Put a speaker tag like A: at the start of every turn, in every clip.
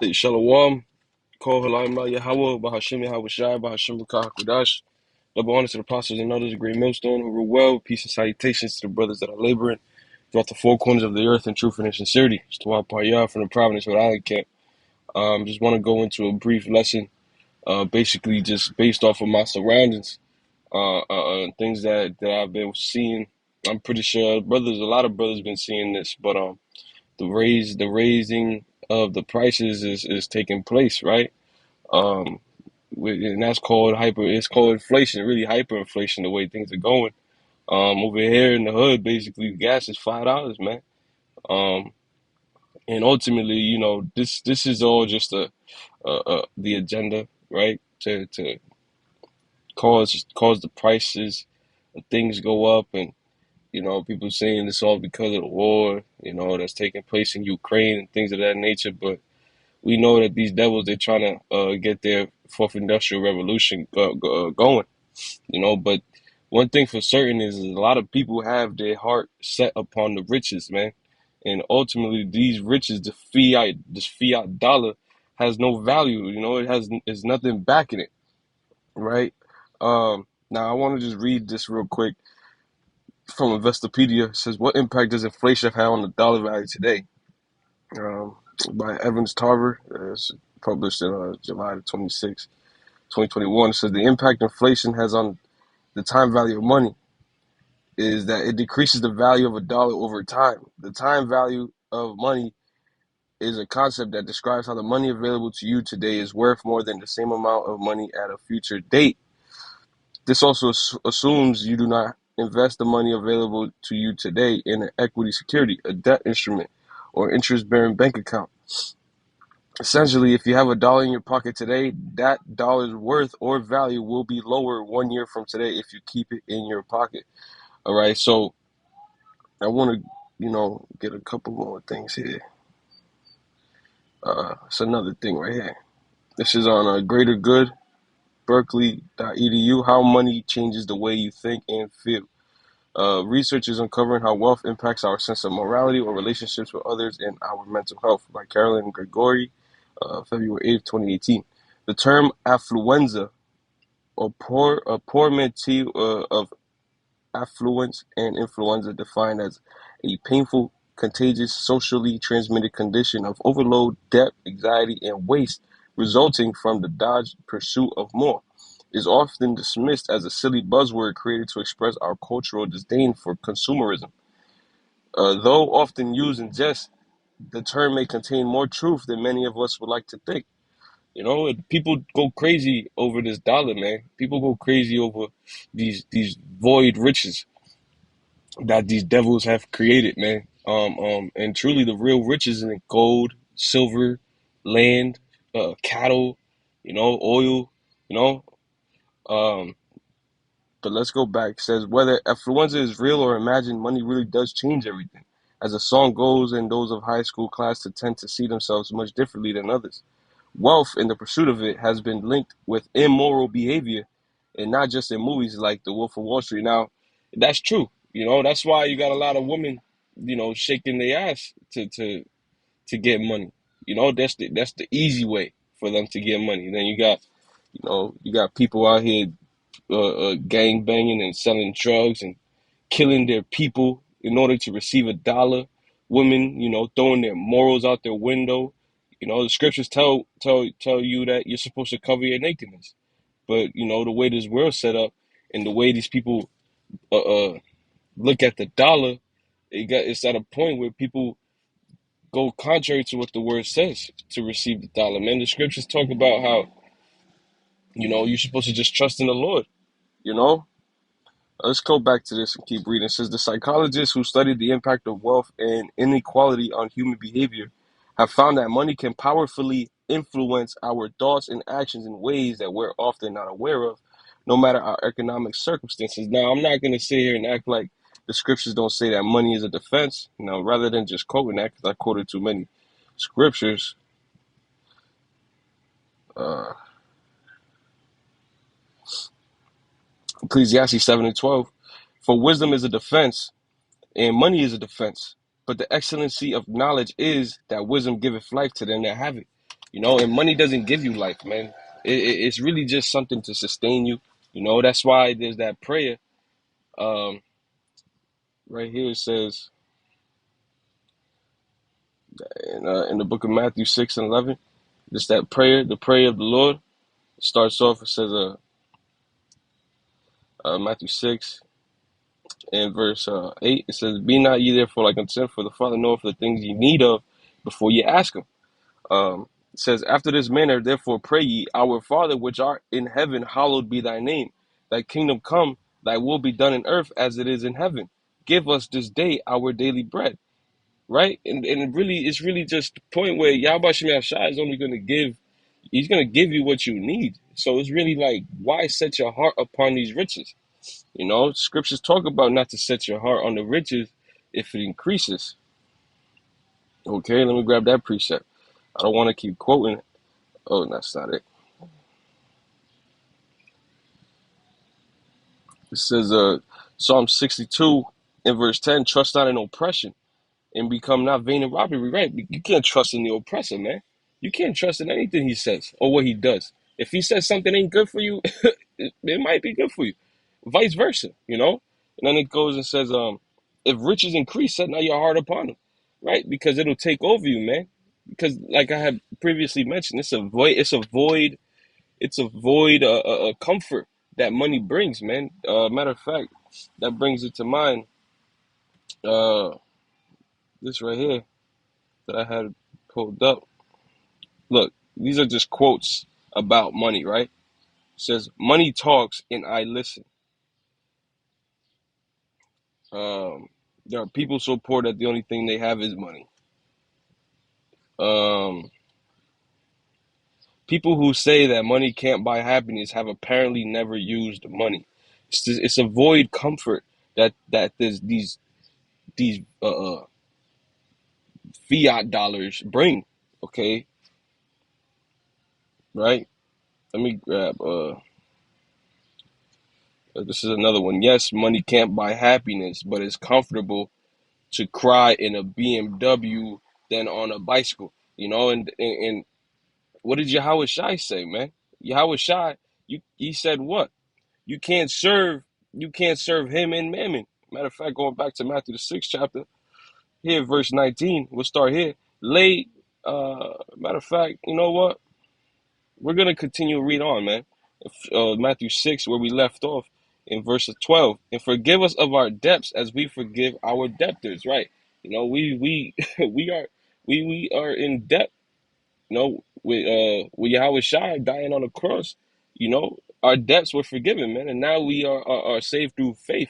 A: The Shalom, call Halayim Yahweh, Bahashim Yahweh Shai, Bahashim Rakah Kudash. Double honor to the apostles and others, a great millstone who rule well. Peace and salutations to the brothers that are laboring throughout the four corners of the earth in truth and in sincerity. It's Tawab Payah from the Providence, Rhode Island camp. Just want to go into a brief lesson, basically just based off of my surroundings, things that I've been seeing. I'm pretty sure a lot of brothers been seeing this, but the raising of the prices is taking place, right? Um, and that's called it's called inflation, really hyperinflation, the way things are going. Over here in the hood, basically, gas is $5, man. Um, and ultimately, this is all just the agenda, right? To cause the prices of things go up, and people saying it's all because of the war, that's taking place in Ukraine and things of that nature. But we know that these devils, they're trying to get their fourth industrial revolution going. But one thing for certain is a lot of people have their heart set upon the riches, man. And ultimately, these riches, this fiat dollar, has no value. There's nothing backing it, right? Now I want to just read this real quick from Investopedia. It says, "What impact does inflation have on the dollar value today?" Um, by Evans Tarver. It's published in July 26, 2021. It says the impact inflation has on the time value of money is that it decreases the value of a dollar over time. The time value of money is a concept that describes how the money available to you today is worth more than the same amount of money at a future date. This also assumes you do not invest the money available to you today in an equity security, a debt instrument, or interest-bearing bank account. Essentially, if you have a dollar in your pocket today, that dollar's worth or value will be lower 1 year from today if you keep it in your pocket. All right, so I want to, get a couple more things here. It's another thing right here. This is on Greater Good, Berkeley.edu, how money changes the way you think and feel. Research is uncovering how wealth impacts our sense of morality or relationships with others and our mental health, by Carolyn Gregory, February 8th, 2018. The term affluenza, a portmanteau of affluence and influenza, defined as a painful, contagious, socially transmitted condition of overload, debt, anxiety, and waste resulting from the dogged pursuit of more, is often dismissed as a silly buzzword created to express our cultural disdain for consumerism. Though often used in jest, the term may contain more truth than many of us would like to think. People go crazy over this dollar, man. People go crazy over these void riches that these devils have created, man. And truly, the real riches in gold, silver, land, cattle, oil, you know. Um, but let's go back. It says whether affluenza is real or imagined, money really does change everything. As the song goes, and those of high school class to tend to see themselves much differently than others. Wealth in the pursuit of it has been linked with immoral behavior, and not just in movies like The Wolf of Wall Street. Now, that's true. That's why you got a lot of women, shaking their ass to get money. That's the easy way for them to get money. Then you got people out here gang banging and selling drugs and killing their people in order to receive a dollar. Women, throwing their morals out their window. The scriptures tell you that you're supposed to cover your nakedness. But the way this world's set up and the way these people uh, uh, look at the dollar, it's at a point where people go contrary to what the word says to receive the dollar. Man, the scriptures talk about how you're supposed to just trust in the Lord. You know, Let's go back to this and keep reading. It says the psychologists who studied the impact of wealth and inequality on human behavior have found that money can powerfully influence our thoughts and actions in ways that we're often not aware of, no matter our economic circumstances. Now, I'm not going to sit here and act like the scriptures don't say that money is a defense. Rather than just quoting that, because I quoted too many scriptures. Uh, Ecclesiastes 7:12. For wisdom is a defense, and money is a defense. But the excellency of knowledge is that wisdom giveth life to them that have it. And money doesn't give you life, man. It's really just something to sustain you. That's why there's that prayer. Um, right here it says in the book of Matthew 6:11, just that prayer, the prayer of the Lord. It starts off. It says, Matthew 6 and verse 8. It says, "Be not ye therefore like unto sin, for the Father knoweth the things ye need of before ye ask Him." It says, "After this manner, therefore pray ye, Our Father which art in heaven, hallowed be thy name. Thy kingdom come, thy will be done in earth as it is in heaven. Give us this day our daily bread." Right? And it's really just the point where Yahweh Shem Shai is only gonna give, he's gonna give you what you need. So it's really like, why set your heart upon these riches? Scriptures talk about not to set your heart on the riches if it increases. Okay, let me grab that precept. I don't want to keep quoting it. Oh, that's not it. It says, Psalm 62 in verse 10, "Trust not in oppression and become not vain in robbery." Right? You can't trust in the oppressor, man. You can't trust in anything he says or what he does. If he says something ain't good for you, it might be good for you. Vice versa. And then it goes and says, if riches increase, set not your heart upon them. Right? Because it'll take over you, man. Because like I had previously mentioned, it's a void comfort that money brings, man. Matter of fact, that brings it to mind. Uh, this right here that I had pulled up. Look, these are just quotes about money, right? It says, "Money talks and I listen." Um, there are people so poor that the only thing they have is money. Um, People who say that money can't buy happiness have apparently never used money. It's a void comfort that there's these fiat dollars bring. Okay, right? Let me grab. This is another one. "Yes, money can't buy happiness, but it's comfortable to cry in a BMW than on a bicycle." And what did Yahweh Shai say, man? Yahweh Shai, he said what? You can't serve you can't serve him and Mammon. Matter of fact, going back to Matthew the 6th chapter, here, verse 19, we'll start here. Matter of fact, you know what? We're going to continue to read on, man. Matthew 6, where we left off in verse 12. "And forgive us of our debts as we forgive our debtors." Right? We we are we are in debt, with Yahweh Shai dying on the cross. Our debts were forgiven, man. And now we are saved through faith.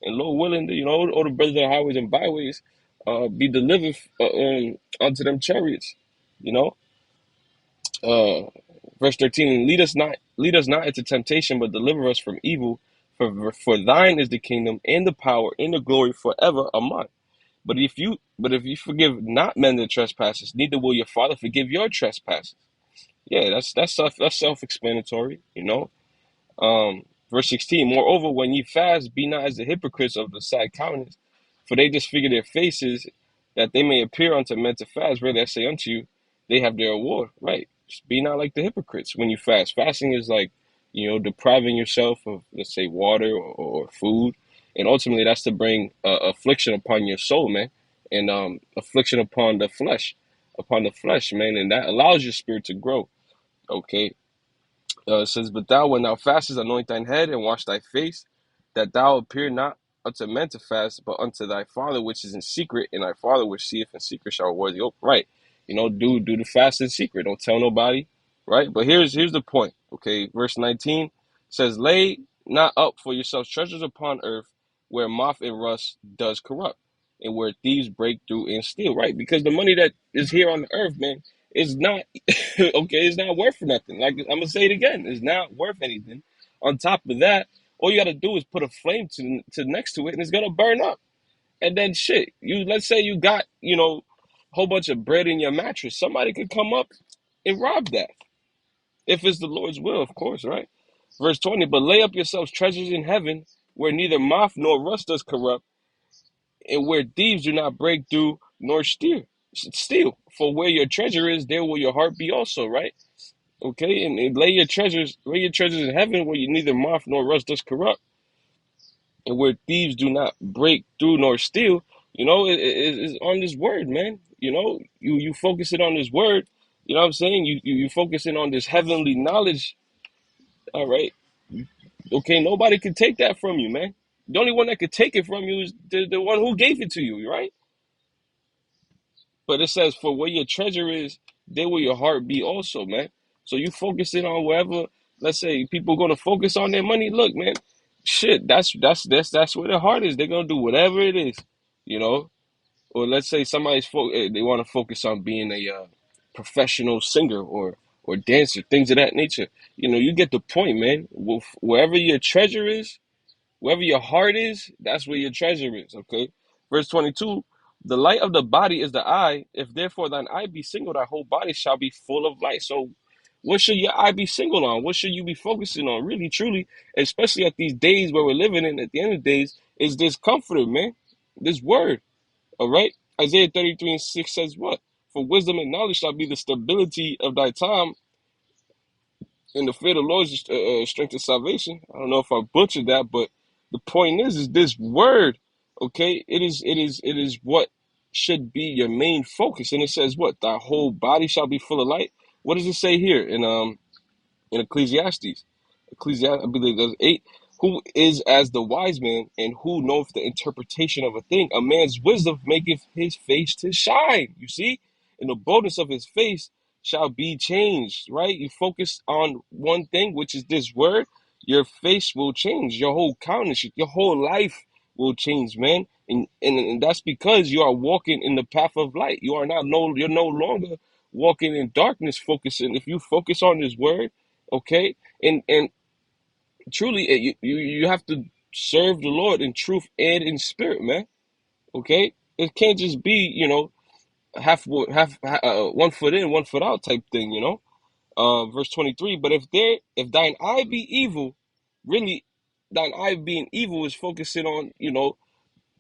A: And Lord willing, all the brothers on the highways and byways be delivered onto them chariots. You know, uh, Verse 13, lead us not into temptation, but deliver us from evil. For thine is the kingdom and the power and the glory forever. Amen. But if you forgive not men their trespasses, neither will your Father forgive your trespasses. Yeah, that's self-explanatory. Verse 16, "Moreover, when ye fast, be not as the hypocrites of the sad countenance, for they disfigure their faces, that they may appear unto men to fast. Verily I say unto you, they have their reward." Right? Just be not like the hypocrites when you fast. Fasting is like, depriving yourself of, let's say, water or food. And ultimately, that's to bring affliction upon your soul, man. And affliction upon the flesh, man. And that allows your spirit to grow. Okay. It says, "But thou, when thou fastest, anoint thine head and wash thy face, that thou appear not unto men to fast, but unto thy Father which is in secret, and thy Father which seeth in secret shall reward thee." Oh, right. Do the fast in secret. Don't tell nobody. Right. But here's the point. Okay. Verse 19 says, "Lay not up for yourselves treasures upon earth, where moth and rust does corrupt, and where thieves break through and steal." Right. Because the money that is here on the earth, man, is not okay, it's not worth nothing. Like, I'm gonna say it again, it's not worth anything. On top of that, all you gotta do is put a flame to next to it, and it's gonna burn up. And then shit, let's say you got a whole bunch of bread in your mattress. Somebody could come up and rob that, if it's the Lord's will, of course, right? Verse 20, "But lay up yourselves treasures in heaven, where neither moth nor rust does corrupt, and where thieves do not break through nor steal." Still, for where your treasure is, there will your heart be also, right? Okay, and lay your treasures in heaven, where you neither moth nor rust does corrupt, and where thieves do not break through nor steal. It's on this word, man. You focus it on this word. You know what I'm saying? You focus it on this heavenly knowledge. All right. Okay, nobody can take that from you, man. The only one that could take it from you is the one who gave it to you, right? But it says, for where your treasure is, there will your heart be also, man. So you focus it on wherever, let's say people going to focus on their money. Look, man, shit, that's where their heart is. They're going to do whatever it is, you know? Or let's say they want to focus on being a professional singer or dancer, things of that nature. You get the point, man. Wherever your treasure is, wherever your heart is, that's where your treasure is. Okay. Verse 22, the light of the body is the eye. If therefore thine eye be single, thy whole body shall be full of light. So, what should your eye be single on? What should you be focusing on? Really, truly, especially at these days where we're living in, at the end of the days, is this comforter, man. This word. All right. Isaiah 33:6 says what? For wisdom and knowledge shall be the stability of thy time, and the fear of the Lord is strength of salvation. I don't know if I butchered that, but the point is this word, okay? It is what should be your main focus. And it says what? Thy whole body shall be full of light. What does it say here in Ecclesiastes? Ecclesiastes, I believe that's 8. Who is as the wise man, and who knoweth the interpretation of a thing? A man's wisdom maketh his face to shine. You see? And the boldness of his face shall be changed, right? You focus on one thing, which is this word, your face will change. Your whole countenance, your whole life will change, man. And that's because you are walking in the path of light. You're no longer walking in darkness, focusing. If you focus on this word, okay, and truly, you have to serve the Lord in truth and in spirit, man. Okay, it can't just be half 1 foot in, 1 foot out type thing. Verse 23. But if thine eye be evil, really, thine eye being evil is focusing on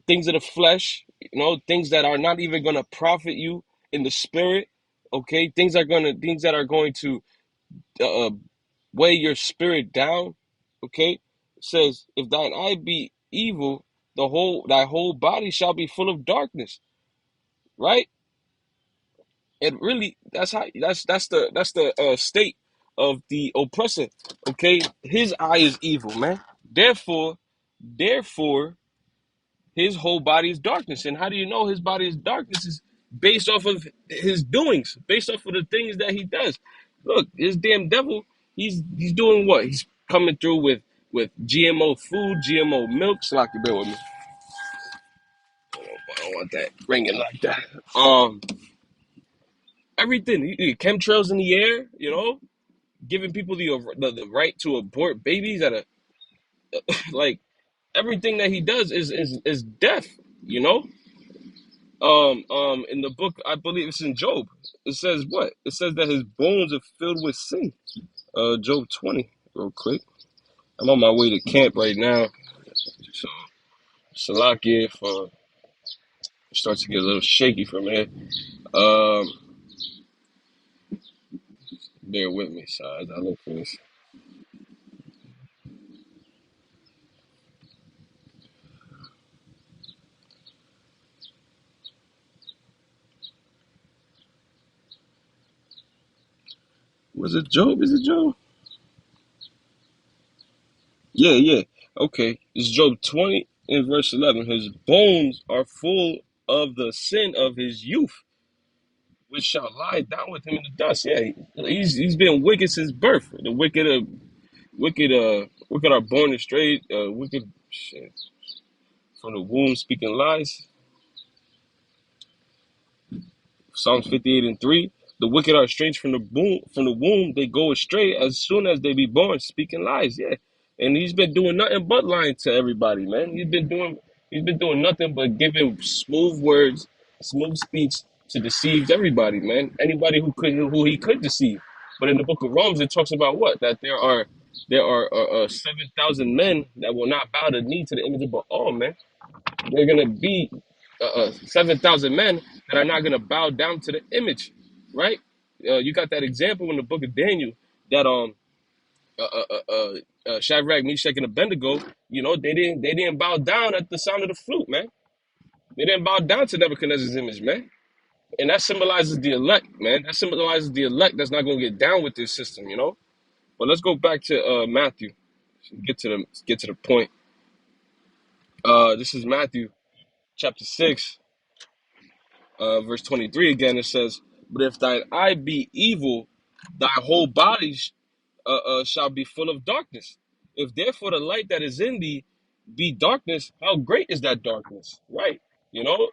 A: things of the flesh, things that are not even gonna profit you in the spirit. Okay, things that are going to uh, weigh your spirit down. Okay, it says, if thine eye be evil, thy whole body shall be full of darkness. Right? And really, that's the state of the oppressor. Okay, his eye is evil, man. Therefore, his whole body is darkness. And how do you know his body is darkness? Is based off of his doings, based off of the things that he does. Look, this damn devil, he's doing what? He's coming through with GMO food, GMO milk. Slocky, bear with me. I don't want that ringing like that. Everything, chemtrails in the air, giving people the right to abort babies at a like everything that he does is death, you know. In the book, I believe it's in Job. It says what? It says that his bones are filled with sin. Job 20, real quick. I'm on my way to camp right now. So, Salakia, if it starts to get a little shaky from here. Um, Bear with me, so as I look for this. Was it Job? Is it Job? Yeah, yeah. Okay. It's Job 20 and verse 11. His bones are full of the sin of his youth, which shall lie down with him in the dust. Yeah, he's been wicked since birth. The wicked are born astray. Wicked shit, from the womb speaking lies. Psalms 58:3. The wicked are estranged from the womb. They go astray as soon as they be born, speaking lies. Yeah, and he's been doing nothing but lying to everybody, man. He's been doing nothing but giving smooth words, smooth speech to deceive everybody, man. Anybody who he could deceive. But in the book of Romans, it talks about what? That there are 7,000 men that will not bow the knee to the image of Baal, man. They're gonna be 7,000 men that are not going to bow down to the image, right? You got that example in the book of Daniel that uh, uh, uh, Shadrach, Meshach, and Abednego, they didn't bow down at the sound of the flute, man. They didn't bow down to Nebuchadnezzar's image, man. And that symbolizes the elect, man. That symbolizes the elect that's not going to get down with this system, you know. But let's go back to Matthew. Get to the point. This is Matthew chapter 6, verse 23 again. It says, "But if thine eye be evil, thy whole body shall be full of darkness. If therefore the light that is in thee be darkness, how great is that darkness?" Right? You know,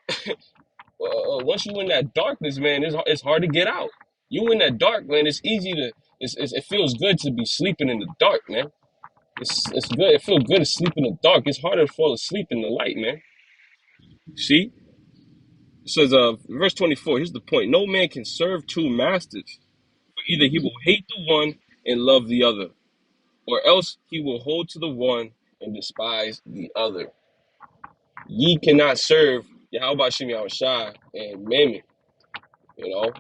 A: once you in that darkness, man, it's hard to get out. You in that dark, man. It's easy to. It feels good to be sleeping in the dark, man. It's good. It feels good to sleep in the dark. It's harder to fall asleep in the light, man. See, it says, verse 24. Here's the point: no man can serve two masters. For either he will hate the one and love the other, or else he will hold to the one and despise the other. Ye cannot serve Yahweh Shem Yahushai and Mammon, you know.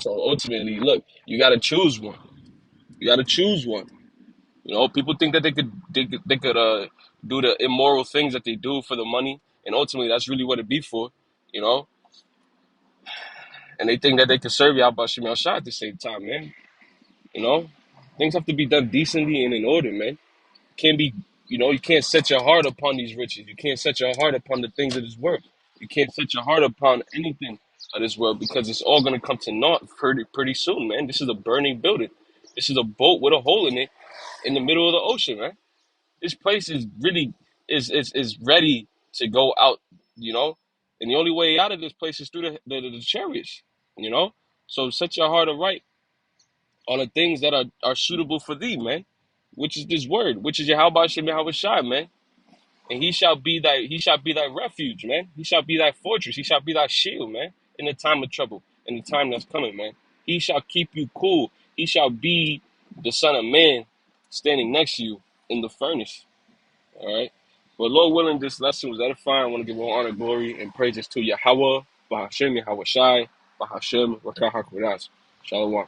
A: So ultimately, look, you got to choose one. You got to choose one. You know, people think that they could do the immoral things that they do for the money, and ultimately that's really what it be for, you know. And they think that they can serve Yahweh Shem Yahushai at the same time, man. You know, things have to be done decently and in order, man. Can't be, you can't set your heart upon these riches. You can't set your heart upon the things of this world. You can't set your heart upon anything of this world because it's all gonna come to naught pretty soon, man. This is a burning building. This is a boat with a hole in the middle of the ocean, man. This place is really is ready to go out, you know. And the only way out of this place is through the chariots, you know. So set your heart aright on the things that are suitable for thee, man. Which is this word, which is Yahweh Shem Yahushai, man. And he shall be thy refuge, man. He shall be thy fortress. He shall be thy shield, man, in the time of trouble, in the time that's coming, man. He shall keep you cool. He shall be the Son of Man standing next to you in the furnace. All right. But Lord willing, this lesson was edifying. I want to give all honor, glory, and praises to Yahweh, Bahashem, Yahushai, Bahashem, Rakah HaKodesh. Shalom.